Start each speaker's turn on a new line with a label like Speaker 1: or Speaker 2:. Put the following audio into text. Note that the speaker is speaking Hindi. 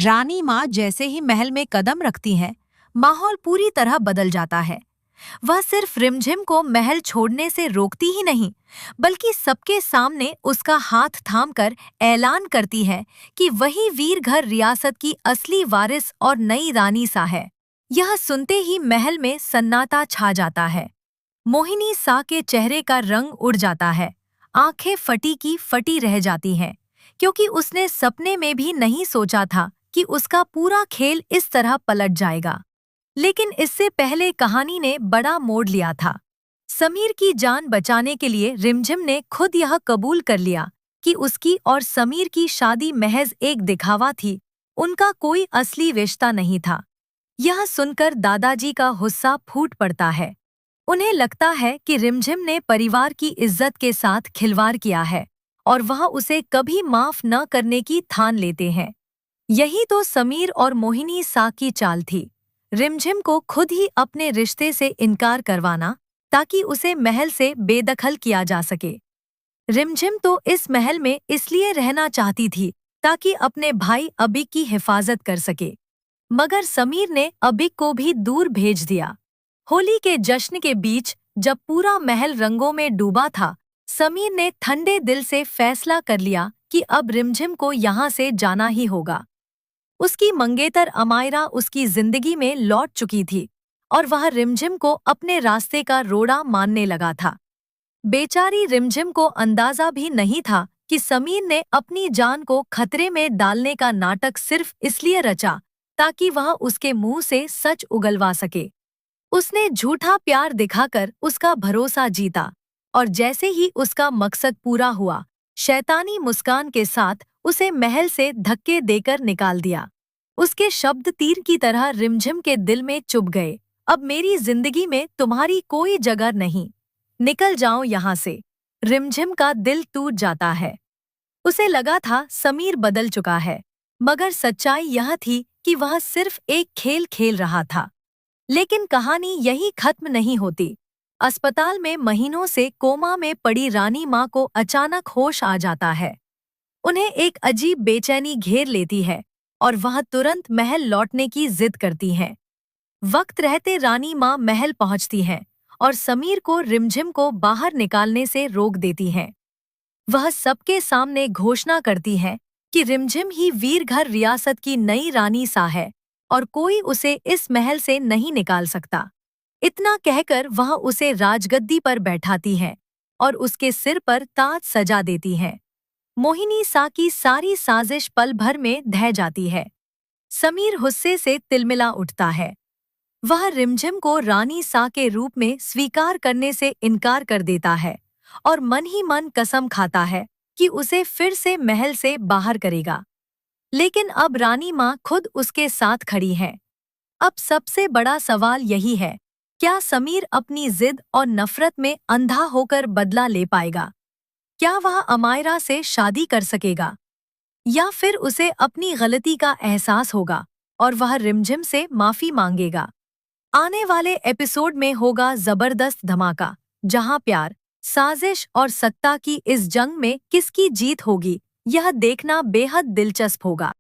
Speaker 1: रानी माँ जैसे ही महल में कदम रखती हैं, माहौल पूरी तरह बदल जाता है। वह सिर्फ रिमझिम को महल छोड़ने से रोकती ही नहीं, बल्कि सबके सामने उसका हाथ थामकर ऐलान करती है कि वही वीरघर रियासत की असली वारिस और नई रानी सा है। यह सुनते ही महल में सन्नाटा छा जाता है। मोहिनी सा के चेहरे का रंग उड़ जाता है, आंखें फटी की फटी रह जाती हैं, क्योंकि उसने सपने में भी नहीं सोचा था कि उसका पूरा खेल इस तरह पलट जाएगा। लेकिन इससे पहले कहानी ने बड़ा मोड़ लिया था। समीर की जान बचाने के लिए रिमझिम ने खुद यह कबूल कर लिया कि उसकी और समीर की शादी महज एक दिखावा थी, उनका कोई असली रिश्ता नहीं था। यह सुनकर दादाजी का गुस्सा फूट पड़ता है। उन्हें लगता है कि रिमझिम ने परिवार की इज्जत के साथ खिलवाड़ किया है और वह उसे कभी माफ न करने की ठान लेते हैं। यही तो समीर और मोहिनी सा की चाल थी, रिमझिम को खुद ही अपने रिश्ते से इनकार करवाना ताकि उसे महल से बेदखल किया जा सके। रिमझिम तो इस महल में इसलिए रहना चाहती थी ताकि अपने भाई अबिक की हिफाजत कर सके, मगर समीर ने अबिक को भी दूर भेज दिया। होली के जश्न के बीच जब पूरा महल रंगों में डूबा था, समीर ने ठंडे दिल से फैसला कर लिया कि अब रिमझिम को यहाँ से जाना ही होगा। उसकी मंगेतर अमायरा उसकी जिंदगी में लौट चुकी थी और वह रिमझिम को अपने रास्ते का रोड़ा मानने लगा था। बेचारी रिमझिम को अंदाजा भी नहीं था कि समीर ने अपनी जान को खतरे में डालने का नाटक सिर्फ इसलिए रचा ताकि वह उसके मुंह से सच उगलवा सके। उसने झूठा प्यार दिखाकर उसका भरोसा जीता और जैसे ही उसका मकसद पूरा हुआ, शैतानी मुस्कान के साथ उसे महल से धक्के देकर निकाल दिया। उसके शब्द तीर की तरह रिमझिम के दिल में चुभ गए। अब मेरी जिंदगी में तुम्हारी कोई जगह नहीं, निकल जाओ यहाँ से। रिमझिम का दिल टूट जाता है। उसे लगा था समीर बदल चुका है, मगर सच्चाई यह थी कि वह सिर्फ एक खेल खेल रहा था। लेकिन कहानी यही खत्म नहीं होती। अस्पताल में महीनों से कोमा में पड़ी रानी माँ को अचानक होश आ जाता है। उन्हें एक अजीब बेचैनी घेर लेती है और वह तुरंत महल लौटने की जिद करती हैं। वक्त रहते रानी माँ महल पहुंचती हैं और समीर को रिमझिम को बाहर निकालने से रोक देती हैं। वह सबके सामने घोषणा करती हैं कि रिमझिम ही वीरघर रियासत की नई रानी सा है और कोई उसे इस महल से नहीं निकाल सकता। इतना कहकर वह उसे राजगद्दी पर बैठाती हैं और उसके सिर पर ताज सजा देती हैं। मोहिनी सा की सारी साजिश पल भर में ढह जाती है। समीर गुस्से से तिलमिला उठता है। वह रिमझिम को रानी सा के रूप में स्वीकार करने से इनकार कर देता है और मन ही मन कसम खाता है कि उसे फिर से महल से बाहर करेगा। लेकिन अब रानी माँ खुद उसके साथ खड़ी है। अब सबसे बड़ा सवाल यही है, क्या समीर अपनी जिद और नफरत में अंधा होकर बदला ले पाएगा? क्या वह अमायरा से शादी कर सकेगा, या फिर उसे अपनी गलती का एहसास होगा और वह रिमझिम से माफी मांगेगा? आने वाले एपिसोड में होगा जबरदस्त धमाका, जहां प्यार, साजिश और सत्ता की इस जंग में किसकी जीत होगी, यह देखना बेहद दिलचस्प होगा।